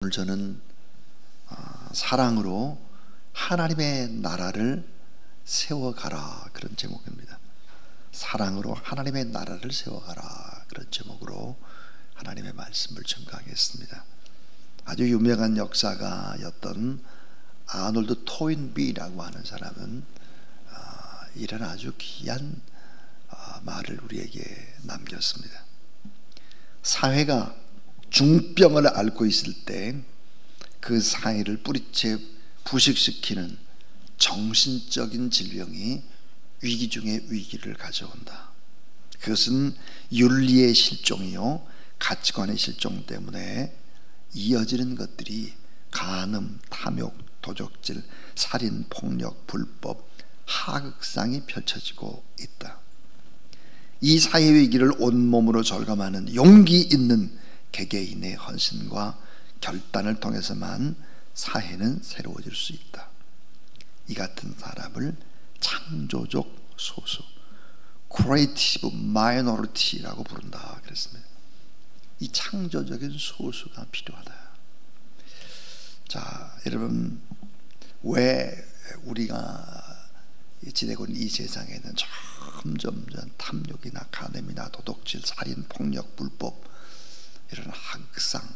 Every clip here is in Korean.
오늘 저는 사랑으로 하나님의 나라를 세워가라, 그런 제목입니다. 사랑으로 하나님의 나라를 세워가라, 그런 제목으로 하나님의 말씀을 전가하겠습니다. 아주 유명한 역사가였던 아놀드 토인비라고 하는 사람은 이런 아주 귀한 말을 우리에게 남겼습니다. 사회가 중병을 앓고 있을 때 그 사회를 뿌리째 부식시키는 정신적인 질병이 위기 중에 위기를 가져온다. 그것은 윤리의 실종이요, 가치관의 실종 때문에 이어지는 것들이 간음, 탐욕, 도적질, 살인, 폭력, 불법, 하극상이 펼쳐지고 있다. 이 사회 위기를 온몸으로 절감하는 용기 있는 개개인의 헌신과 결단을 통해서만 사회는 새로워질 수 있다. 이 같은 사람을 창조적 소수, Creative Minority라고 부른다 그랬습니다. 이 창조적인 소수가 필요하다. 자, 여러분, 왜 우리가 지내고 있는 이 세상에는 점점 탐욕이나 간음이나 도둑질, 살인, 폭력, 불법, 이런 하극상,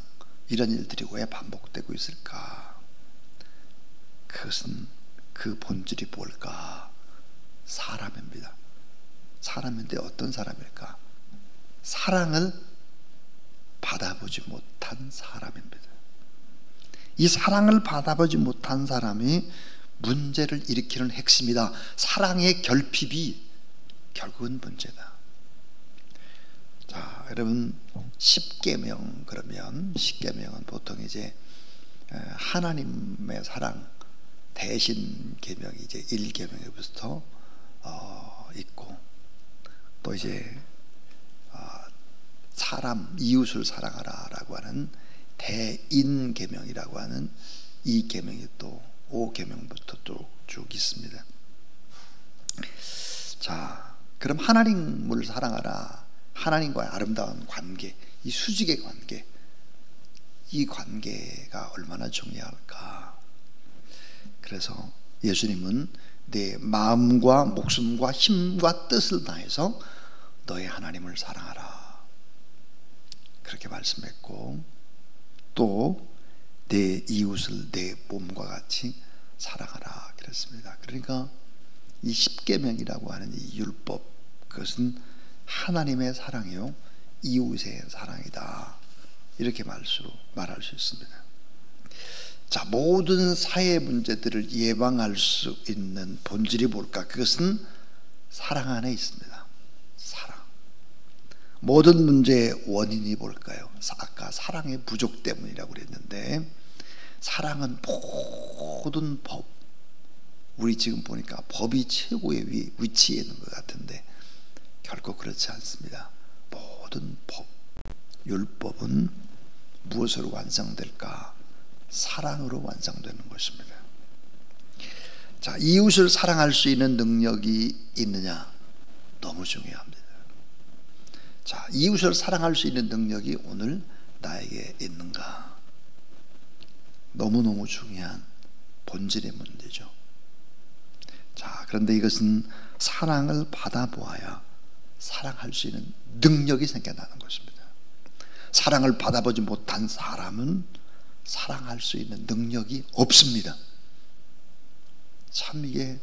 이런 일들이 왜 반복되고 있을까? 그것은 그 본질이 뭘까? 사람입니다. 사람인데 어떤 사람일까? 사랑을 받아보지 못한 사람입니다. 이 사랑을 받아보지 못한 사람이 문제를 일으키는 핵심이다. 사랑의 결핍이 결국은 문제다. 자, 여러분, 십계명, 그러면 십계명은 보통 이제 하나님의 사랑 대신 계명이 이제 1계명에부터 있고, 또 이제 사람 이웃을 사랑하라라고 하는 대인 계명이라고 하는 이 계명이 또 5계명부터 또 쭉 있습니다. 자, 그럼 하나님을 사랑하라, 하나님과의 아름다운 관계, 이 수직의 관계, 이 관계가 얼마나 중요할까? 그래서 예수님은 내 마음과 목숨과 힘과 뜻을 다해서 너의 하나님을 사랑하라, 그렇게 말씀했고, 또 내 이웃을 내 몸과 같이 사랑하라 그랬습니다. 그러니까 이 십계명이라고 하는 이 율법, 그것은 하나님의 사랑이요, 이웃의 사랑이다, 이렇게 말할 수 있습니다. 자, 모든 사회 문제들을 예방할 수 있는 본질이 뭘까? 그것은 사랑 안에 있습니다. 사랑. 모든 문제의 원인이 뭘까요? 아까 사랑의 부족 때문이라고 그랬는데, 사랑은 모든 법, 우리 지금 보니까 법이 최고의 위치에 있는 것 같은데 결코 그렇지 않습니다. 모든 법, 율법은 무엇으로 완성될까? 사랑으로 완성되는 것입니다. 자, 이웃을 사랑할 수 있는 능력이 있느냐? 너무 중요합니다. 자, 이웃을 사랑할 수 있는 능력이 오늘 나에게 있는가? 너무너무 중요한 본질의 문제죠. 자, 그런데 이것은 사랑을 받아보아야 사랑할 수 있는 능력이 생겨나는 것입니다. 사랑을 받아보지 못한 사람은 사랑할 수 있는 능력이 없습니다. 참 이게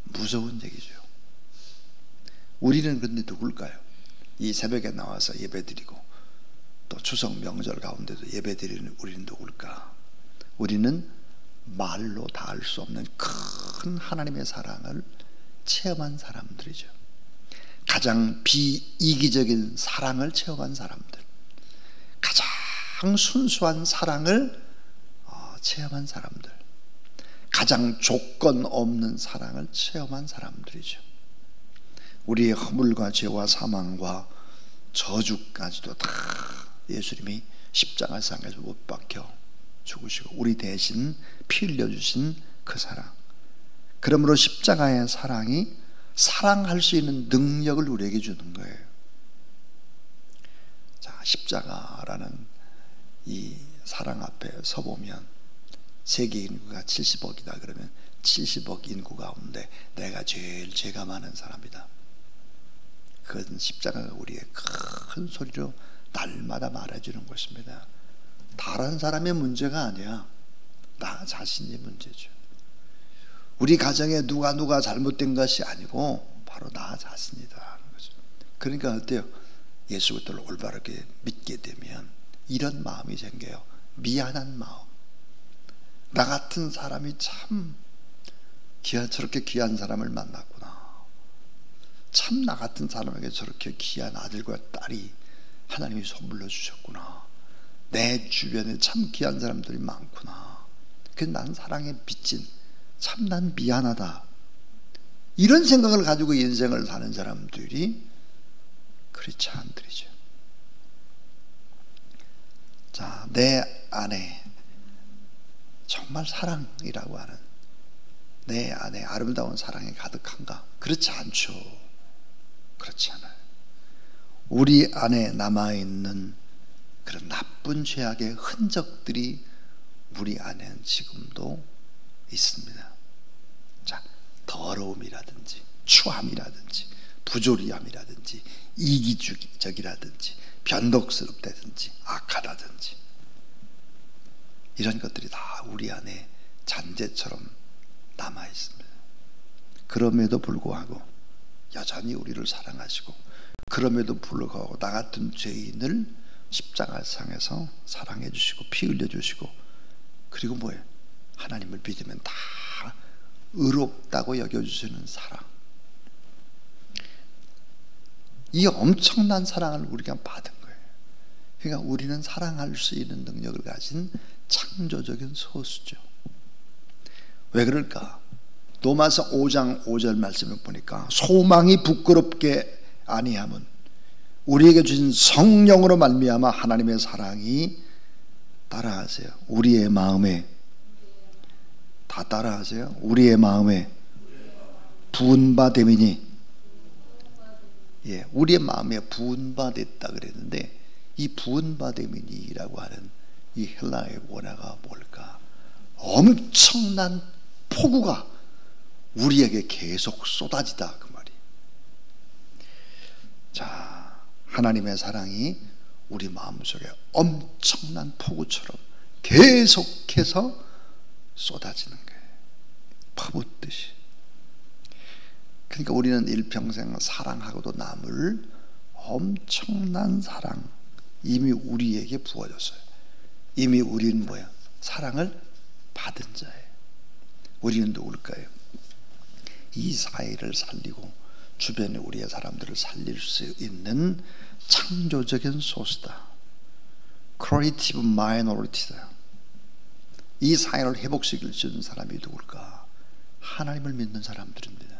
무서운 얘기죠. 우리는 근데 누굴까요? 이 새벽에 나와서 예배드리고 또 추석 명절 가운데도 예배드리는 우리는 누굴까? 우리는 말로 다 알 수 없는 큰 하나님의 사랑을 체험한 사람들이죠. 가장 비이기적인 사랑을 체험한 사람들, 가장 순수한 사랑을 체험한 사람들, 가장 조건 없는 사랑을 체험한 사람들이죠. 우리의 허물과 죄와 사망과 저주까지도 다 예수님이 십자가상에서 못 박혀 죽으시고 우리 대신 피 흘려주신 그 사랑, 그러므로 십자가의 사랑이 사랑할 수 있는 능력을 우리에게 주는 거예요. 자, 십자가라는 이 사랑 앞에 서보면 세계 인구가 70억이다 그러면 70억 인구 가운데 내가 제일 죄가 많은 사람이다. 그것은 십자가가 우리에게 큰 소리로 날마다 말해주는 것입니다. 다른 사람의 문제가 아니야. 나 자신의 문제죠. 우리 가정에 누가 잘못된 것이 아니고 바로 나 자신이다. 그러니까 어때요? 예수 그리스도를 올바르게 믿게 되면 이런 마음이 생겨요. 미안한 마음. 나 같은 사람이 참 저렇게 귀한 사람을 만났구나. 참 나 같은 사람에게 저렇게 귀한 아들과 딸이 하나님이 선물로 주셨구나. 내 주변에 참 귀한 사람들이 많구나. 그래서 난 사랑에 빚진 참 난 미안하다. 이런 생각을 가지고 인생을 사는 사람들이 크리스찬들이죠. 자, 내 안에 정말 사랑이라고 하는 내 안에 아름다운 사랑이 가득한가? 그렇지 않죠. 그렇지 않아요. 우리 안에 남아있는 그런 나쁜 죄악의 흔적들이 우리 안에는 지금도 있습니다. 자, 더러움이라든지 추함이라든지 부조리함이라든지 이기적이라든지 변덕스럽다든지 악하다든지 이런 것들이 다 우리 안에 잔재처럼 남아 있습니다. 그럼에도 불구하고 여전히 우리를 사랑하시고 그럼에도 불구하고 나 같은 죄인을 십자가상에서 사랑해 주시고 피 흘려 주시고 그리고 뭐예요? 하나님을 믿으면 다 의롭다고 여겨주시는 사랑. 이 엄청난 사랑을 우리가 받은 거예요. 그러니까 우리는 사랑할 수 있는 능력을 가진 창조적인 소수죠. 왜 그럴까? 로마서 5장 5절 말씀을 보니까 소망이 부끄럽게 아니함은 우리에게 주신 성령으로 말미암아 하나님의 사랑이 따라하세요. 우리의 마음에 다 따라하세요. 우리의 마음에 부은 바 됨이니 우리의 마음에 부은 바 됐다 그랬는데 이 부은 바 됨이니라고 하는 이 헬라의 원어가 뭘까? 엄청난 폭우가 우리에게 계속 쏟아지다 그 말이. 자, 하나님의 사랑이 우리 마음속에 엄청난 폭우처럼 계속해서 쏟아지는 거예요. 퍼붓듯이. 그러니까 우리는 일평생 사랑하고도 남을 엄청난 사랑 이미 우리에게 부어졌어요. 이미 우리는 뭐야? 사랑을 받은 자예요. 우리는 누굴까요? 이 사회를 살리고 주변에 우리의 사람들을 살릴 수 있는 창조적인 소수다. Creative Minority다. 이 사회를 회복시킬 수 있는 사람이 누굴까? 하나님을 믿는 사람들입니다.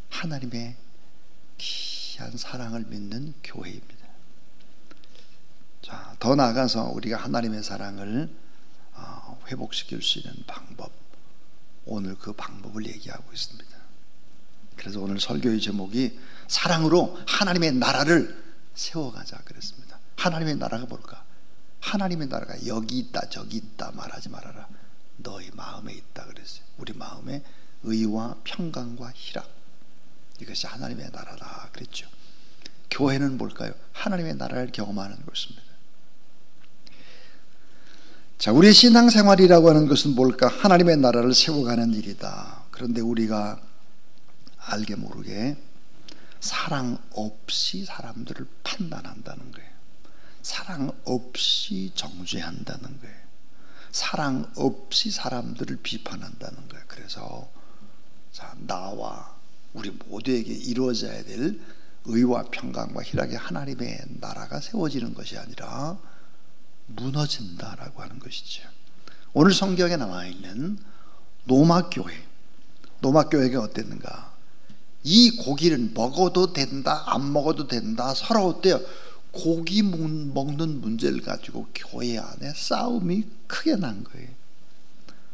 하나님의 귀한 사랑을 믿는 교회입니다. 자, 더 나아가서 우리가 하나님의 사랑을 회복시킬 수 있는 방법, 오늘 그 방법을 얘기하고 있습니다. 그래서 오늘 설교의 제목이 사랑으로 하나님의 나라를 세워가자 그랬습니다. 하나님의 나라가 뭘까? 하나님의 나라가 여기 있다 저기 있다 말하지 말아라. 너희 마음에 있다 그랬어요. 우리 마음에 의와 평강과 희락, 이것이 하나님의 나라다 그랬죠. 교회는 뭘까요? 하나님의 나라를 경험하는 것입니다. 자, 우리의 신앙생활이라고 하는 것은 뭘까? 하나님의 나라를 세워가는 일이다. 그런데 우리가 알게 모르게 사랑 없이 사람들을 판단한다는 거예요. 사랑 없이 정죄한다는 거예요. 사랑 없이 사람들을 비판한다는 거예요. 그래서 자, 나와 우리 모두에게 이루어져야 될 의와 평강과 희락의 하나님의 나라가 세워지는 것이 아니라 무너진다라고 하는 것이죠. 오늘 성경에 나와있는 로마교회, 로마교회가 어땠는가? 이 고기를 먹어도 된다 안 먹어도 된다 서로 어때요? 고기 먹는 문제를 가지고 교회 안에 싸움이 크게 난 거예요.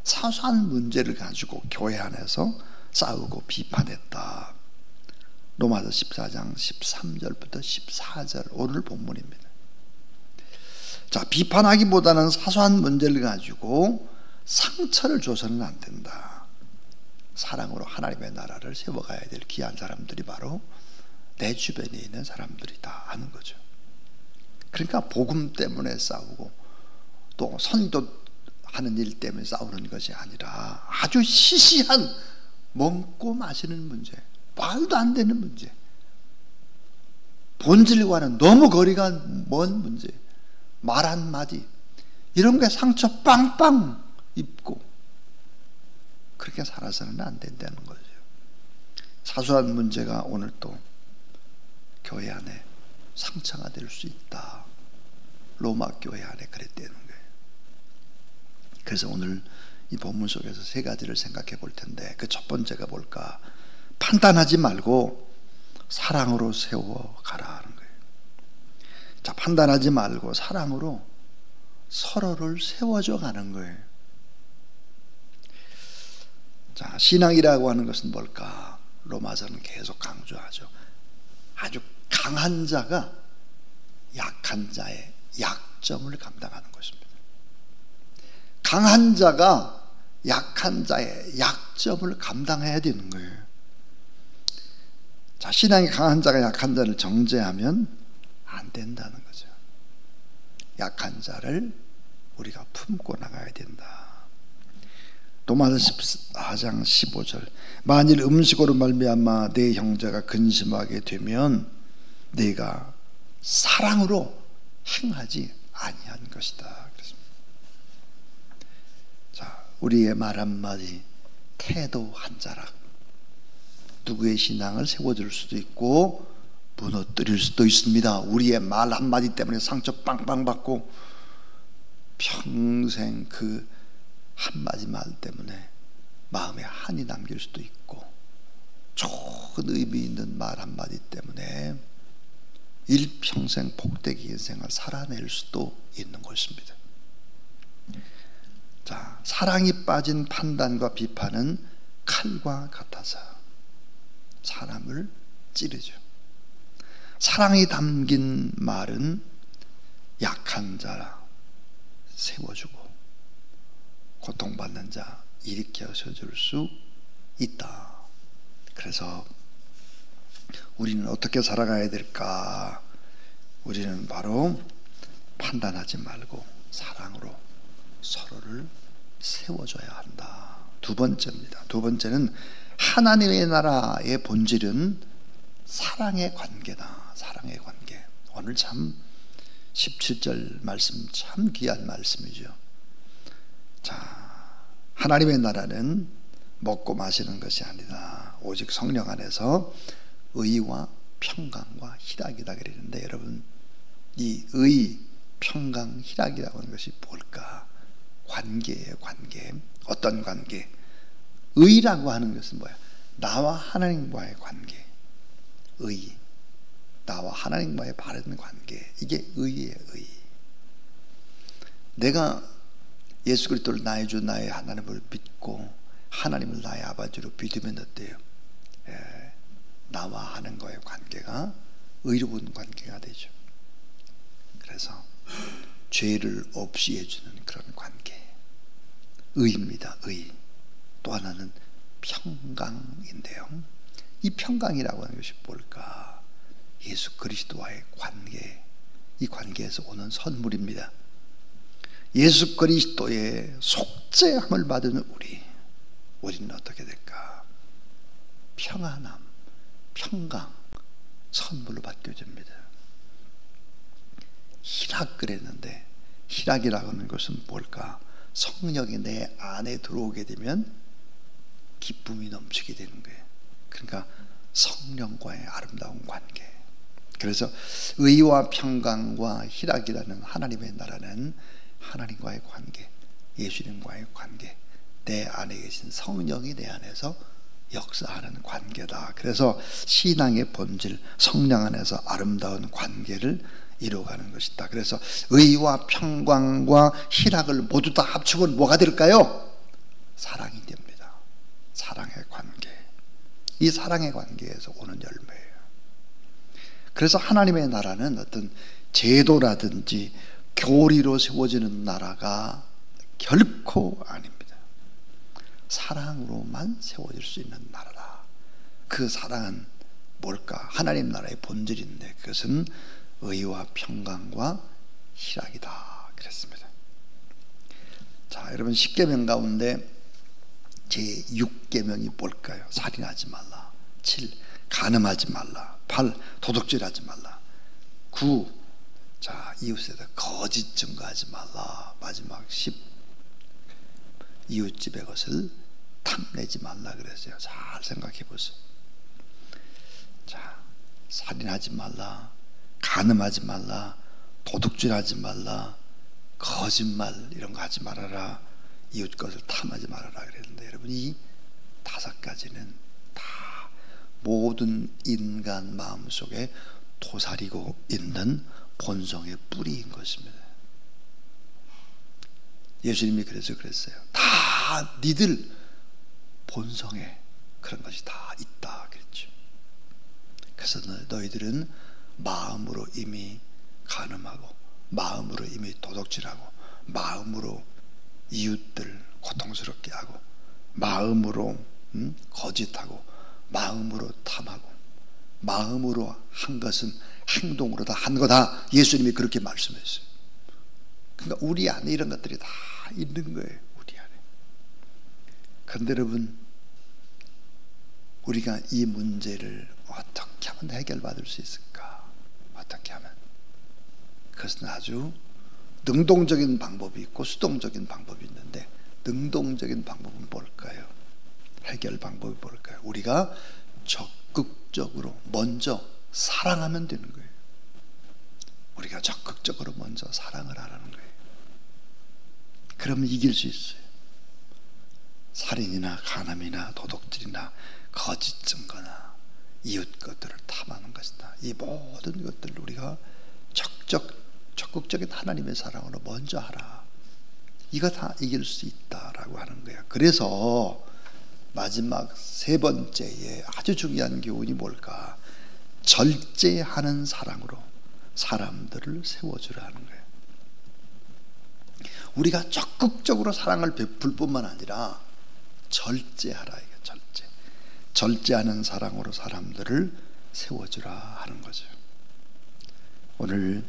사소한 문제를 가지고 교회 안에서 싸우고 비판했다. 로마서 14장 13절부터 14절 오늘 본문입니다. 자, 비판하기보다는 사소한 문제를 가지고 상처를 줘서는 안 된다. 사랑으로 하나님의 나라를 세워가야 될 귀한 사람들이 바로 내 주변에 있는 사람들이다 하는 거죠. 그러니까 복음 때문에 싸우고 또 선교하는 일 때문에 싸우는 것이 아니라 아주 시시한 먹고 마시는 문제, 말도 안 되는 문제, 본질과는 너무 거리가 먼 문제, 말 한마디 이런 게 상처 빵빵 입고 그렇게 살아서는 안 된다는 거죠. 사소한 문제가 오늘 또 교회 안에 상처가 될 수 있다. 로마 교회 안에 그랬다는 거예요. 그래서 오늘 이 본문 속에서 세 가지를 생각해 볼 텐데, 그 첫 번째가 뭘까? 판단하지 말고 사랑으로 세워가라 하는 거예요. 자, 판단하지 말고 사랑으로 서로를 세워줘 가는 거예요. 자, 신앙이라고 하는 것은 뭘까? 로마서는 계속 강조하죠. 아주 강한 자가 약한 자의 약점을 감당하는 것입니다. 강한 자가 약한 자의 약점을 감당해야 되는 거예요. 자, 신앙이 강한 자가 약한 자를 정죄하면 안 된다는 거죠. 약한 자를 우리가 품고 나가야 된다. 로마서 14장 15절, 만일 음식으로 말미암아 내 형제가 근심하게 되면 내가 사랑으로 행하지 아니한 것이다. 그렇습니다. 자, 우리의 말 한마디, 태도 한 자락 누구의 신앙을 세워줄 수도 있고 무너뜨릴 수도 있습니다. 우리의 말 한마디 때문에 상처 빵빵 받고 평생 그 한마디 말 때문에 마음에 한이 남길 수도 있고, 좋은 의미 있는 말 한마디 때문에 일평생 복되게 인생을 살아낼 수도 있는 것입니다. 자, 사랑이 빠진 판단과 비판은 칼과 같아서 사람을 찌르죠. 사랑이 담긴 말은 약한 자 세워주고 고통받는 자 일으켜서 줄 수 있다. 그래서 우리는 어떻게 살아가야 될까? 우리는 바로 판단하지 말고 사랑으로 서로를 세워줘야 한다. 두 번째입니다. 두 번째는 하나님의 나라의 본질은 사랑의 관계다. 사랑의 관계. 오늘 참 17절 말씀 참 귀한 말씀이죠. 자, 하나님의 나라는 먹고 마시는 것이 아니다. 오직 성령 안에서 의와 평강과 희락이다 그랬는데, 여러분, 이 의, 평강, 희락이라고 하는 것이 뭘까? 관계예요. 관계. 어떤 관계? 의라고 하는 것은 뭐야? 나와 하나님과의 관계. 의, 나와 하나님과의 바른 관계. 이게 의예요. 의. 내가 예수 그리스도를 나의 주 나의 하나님을 믿고 하나님을 나의 아버지로 믿으면 어때요? 나와 하나님과의 관계가 의로운 관계가 되죠. 그래서 죄를 없이 해주는 그런 관계, 의입니다. 의. 또 하나는 평강인데요, 이 평강이라고 하는 것이 뭘까? 예수 그리스도와의 관계, 이 관계에서 오는 선물입니다. 예수 그리스도의 속죄함을 받은 우리는 어떻게 될까? 평안함, 평강 선물로 받게 됩니다. 희락 그랬는데, 희락이라고 하는 것은 뭘까? 성령이 내 안에 들어오게 되면 기쁨이 넘치게 되는 거예요. 그러니까 성령과의 아름다운 관계. 그래서 의와 평강과 희락이라는 하나님의 나라는 하나님과의 관계, 예수님과의 관계, 내 안에 계신 성령이 내 안에서 역사하는 관계다. 그래서 신앙의 본질, 성령 안에서 아름다운 관계를 이루어가는 것이다. 그래서 의와 평강과 희락을 모두 다 합치면 뭐가 될까요? 사랑이 됩니다. 사랑의 관계. 이 사랑의 관계에서 오는 열매예요. 그래서 하나님의 나라는 어떤 제도라든지 교리로 세워지는 나라가 결코 아닙니다. 사랑으로만 세워질 수 있는 나라다. 그 사랑은 뭘까? 하나님 나라의 본질인데 그것은 의와 평강과 희락이다 그랬습니다. 자, 여러분 10계명 가운데 제6계명이 뭘까요? 살인하지 말라. 7. 간음하지 말라. 8. 도둑질하지 말라. 9. 자, 이웃에 대해 거짓 증거하지 말라. 마지막 10. 이웃집의 것을 탐내지 말라 그랬어요. 잘 생각해 보세요. 자, 살인하지 말라. 간음하지 말라. 도둑질하지 말라. 거짓말 이런 거 하지 말아라. 이웃 것을 탐하지 말아라 그랬는데 여러분 이 5가지는 다 모든 인간 마음속에 도사리고 있는 본성의 뿌리인 것입니다. 예수님이 그래서 그랬어요. 다 니들 본성에 그런 것이 다 있다 그랬죠. 그래서 너희들은 마음으로 이미 간음하고 마음으로 이미 도둑질하고 마음으로 이웃들 고통스럽게 하고 마음으로 거짓하고 마음으로 탐하고 마음으로 한 것은 행동으로 다 한 거다. 예수님이 그렇게 말씀했어요. 그러니까 우리 안에 이런 것들이 다 있는 거예요. 우리 안에. 그런데 여러분 우리가 이 문제를 어떻게 하면 해결받을 수 있을까? 어떻게 하면? 그것은 아주 능동적인 방법이 있고 수동적인 방법이 있는데 능동적인 방법은 뭘까요? 해결 방법이 뭘까요? 우리가 적극적으로 먼저 사랑하면 되는 거예요. 우리가 적극적으로 먼저 사랑을 하라는 거예요. 그러면 이길 수 있어요. 살인이나 간음이나 도둑질이나 거짓 증거나 이웃 것들을 탐하는 것이다. 이 모든 것들을 우리가 적극적인 하나님의 사랑으로 먼저 하라. 이거 다 이길 수 있다라고 하는 거예요. 그래서 마지막 3번째에 아주 중요한 교훈이 뭘까? 절제하는 사랑으로 사람들을 세워주라는 거예요. 우리가 적극적으로 사랑을 베풀 뿐만 아니라 절제하라. 이게 절제하는 사랑으로 사람들을 세워주라 하는 거죠. 오늘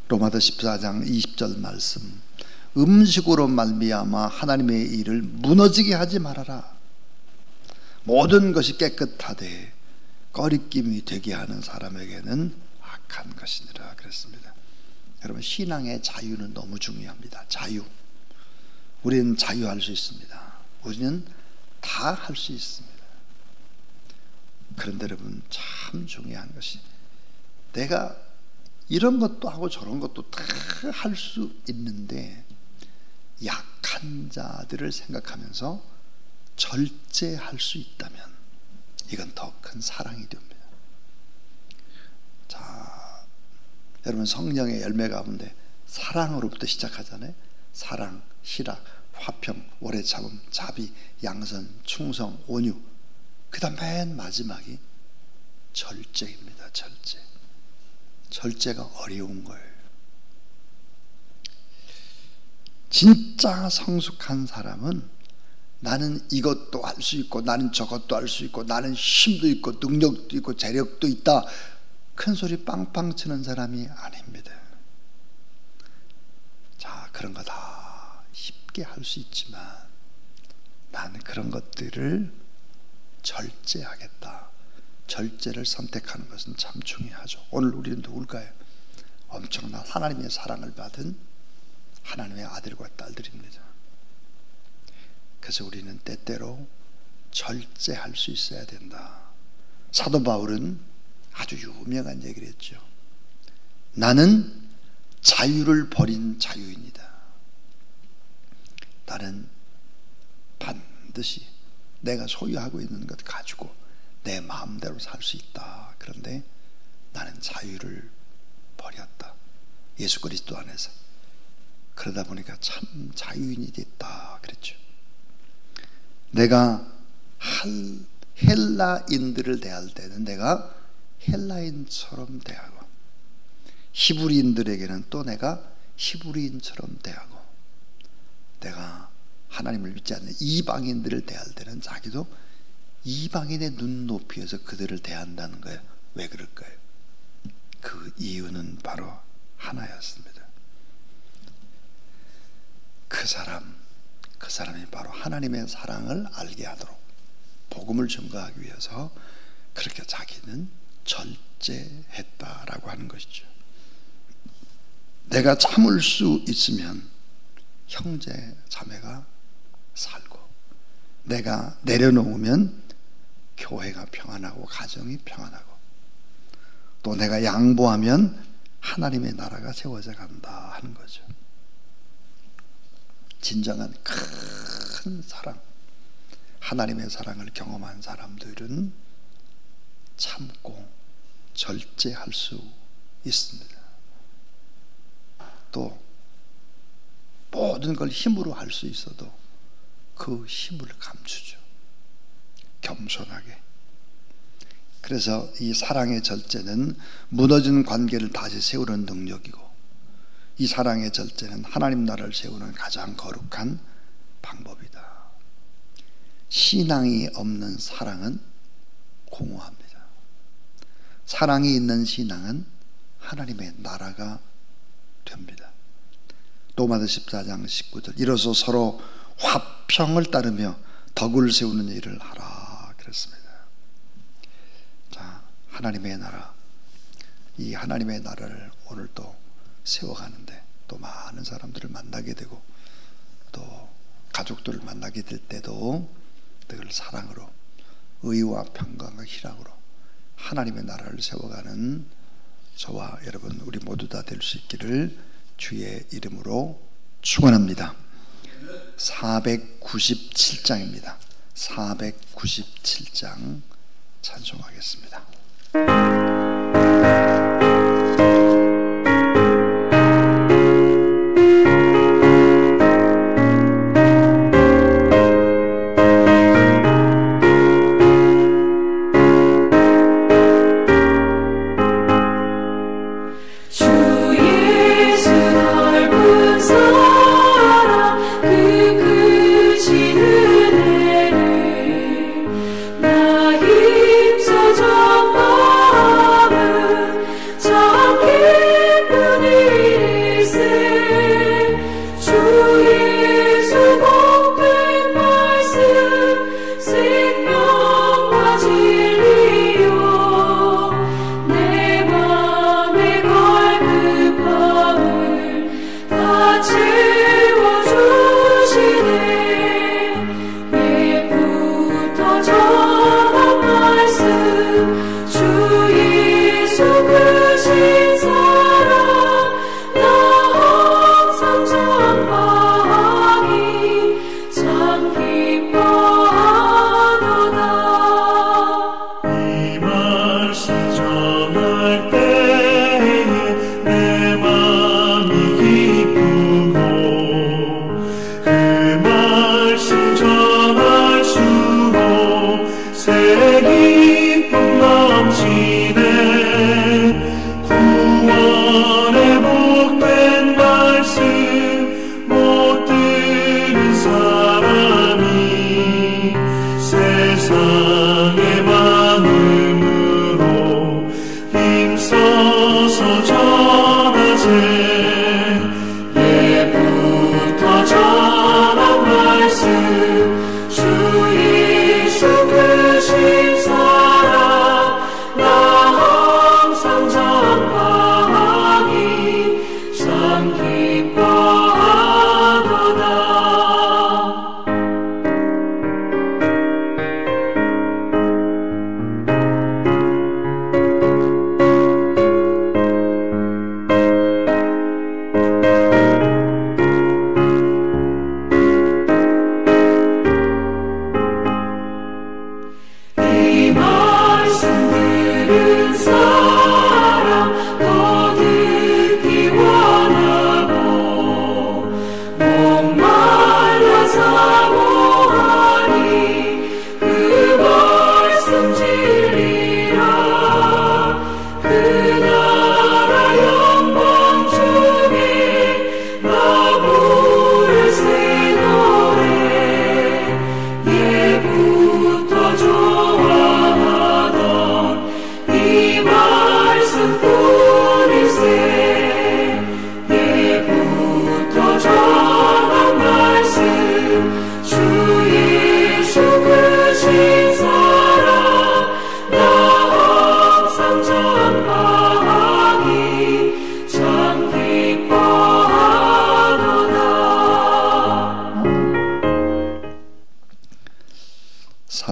로마서 14장 20절 말씀, 음식으로 말미암아 하나님의 일을 무너지게 하지 말아라. 모든 것이 깨끗하되 꺼리낌이 되게 하는 사람에게는 악한 것이니라 그랬습니다. 여러분 신앙의 자유는 너무 중요합니다. 자유. 우리는 자유할 수 있습니다. 우리는 다 할 수 있습니다. 그런데 여러분 참 중요한 것이 내가 이런 것도 하고 저런 것도 다 할 수 있는데 약한 자들을 생각하면서 절제할 수 있다면 이건 더 큰 사랑이 됩니다. 자, 여러분 성령의 열매 가운데 사랑으로부터 시작하잖아요. 사랑, 희락, 화평, 오래 참음, 자비, 양선, 충성, 온유. 그 다음 맨 마지막이 절제입니다. 절제. 절제가 어려운 거예요. 진짜 성숙한 사람은 나는 이것도 할 수 있고 나는 저것도 할 수 있고 나는 힘도 있고 능력도 있고 재력도 있다. 큰 소리 빵빵 치는 사람이 아닙니다. 자, 그런 거 다 쉽게 할 수 있지만 나는 그런 것들을 절제하겠다. 절제를 선택하는 것은 참 중요하죠. 오늘 우리는 누굴까요? 엄청난 하나님의 사랑을 받은 하나님의 아들과 딸들입니다. 그래서 우리는 때때로 절제할 수 있어야 된다. 사도 바울은 아주 유명한 얘기를 했죠. 나는 자유를 버린 자유인이다. 나는 반드시 내가 소유하고 있는 것 가지고 내 마음대로 살 수 있다. 그런데 나는 자유를 버렸다. 예수 그리스도 안에서. 그러다 보니까 참 자유인이 됐다 그랬죠. 내가 헬라인들을 대할 때는 내가 헬라인처럼 대하고 히브리인들에게는 또 내가 히브리인처럼 대하고, 내가 하나님을 믿지 않는 이방인들을 대할 때는 자기도 이방인의 눈높이에서 그들을 대한다는 거예요. 왜 그럴까요? 그 이유는 바로 하나였습니다. 그 사람이 바로 하나님의 사랑을 알게 하도록 복음을 증거하기 위해서 그렇게 자기는 절제했다라고 하는 것이죠. 내가 참을 수 있으면 형제 자매가 살고, 내가 내려놓으면 교회가 평안하고 가정이 평안하고, 또 내가 양보하면 하나님의 나라가 세워져 간다 하는 거죠. 진정한 큰 사랑, 하나님의 사랑을 경험한 사람들은 참고 절제할 수 있습니다. 또 모든 걸 힘으로 할 수 있어도 그 힘을 감추죠. 겸손하게. 그래서 이 사랑의 절제는 무너진 관계를 다시 세우는 능력이고, 이 사랑의 절제는 하나님 나라를 세우는 가장 거룩한 방법이다. 신앙이 없는 사랑은 공허합니다. 사랑이 있는 신앙은 하나님의 나라가 됩니다. 로마서 14장 19절, 이로써 서로 화평을 따르며 덕을 세우는 일을 하라 그랬습니다. 자, 하나님의 나라, 이 하나님의 나라를 오늘 또 세워가는데 또 많은 사람들을 만나게 되고, 또 가족들을 만나게 될 때도 늘 사랑으로, 의와 평강과 희락으로 하나님의 나라를 세워가는 저와 여러분 우리 모두 다 될 수 있기를 주의 이름으로 축원합니다. 497장입니다. 497장 찬송하겠습니다. 나 힘써져 마음을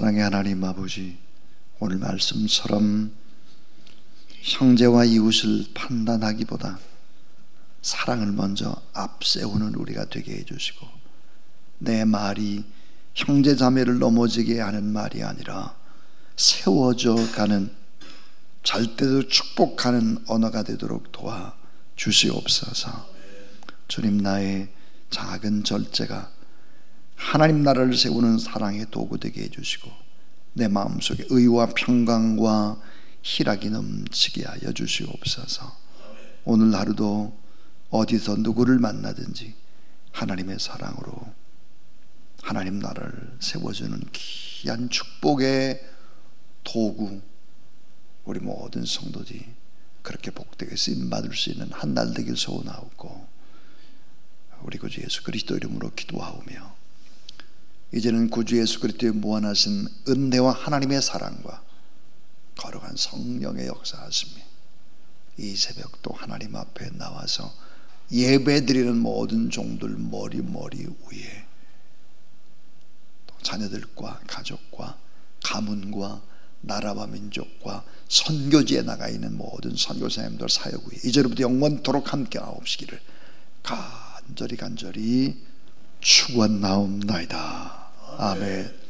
사랑의 하나님 아버지, 오늘 말씀처럼 형제와 이웃을 판단하기보다 사랑을 먼저 앞세우는 우리가 되게 해주시고, 내 말이 형제 자매를 넘어지게 하는 말이 아니라 세워져 가는, 잘 때도 축복하는 언어가 되도록 도와 주시옵소서. 주님, 나의 작은 절제가 하나님 나라를 세우는 사랑의 도구 되게 해주시고, 내 마음속에 의와 평강과 희락이 넘치게 하여 주시옵소서. 오늘 하루도 어디서 누구를 만나든지 하나님의 사랑으로 하나님 나라를 세워주는 귀한 축복의 도구, 우리 모든 성도들이 그렇게 복되게 쓰임받을 수 있는 한 날 되길 소원하옵고, 우리 구주 예수 그리스도 이름으로 기도하오며, 이제는 구주 예수 그리스도의 무한하신 은혜와 하나님의 사랑과 거룩한 성령의 역사하심이 이 새벽도 하나님 앞에 나와서 예배드리는 모든 종들 머리 위에, 또 자녀들과 가족과 가문과 나라와 민족과 선교지에 나가 있는 모든 선교사님들 사역 위에 이제부터 영원토록 함께 하옵시기를 간절히 축원나옵나이다. 아멘.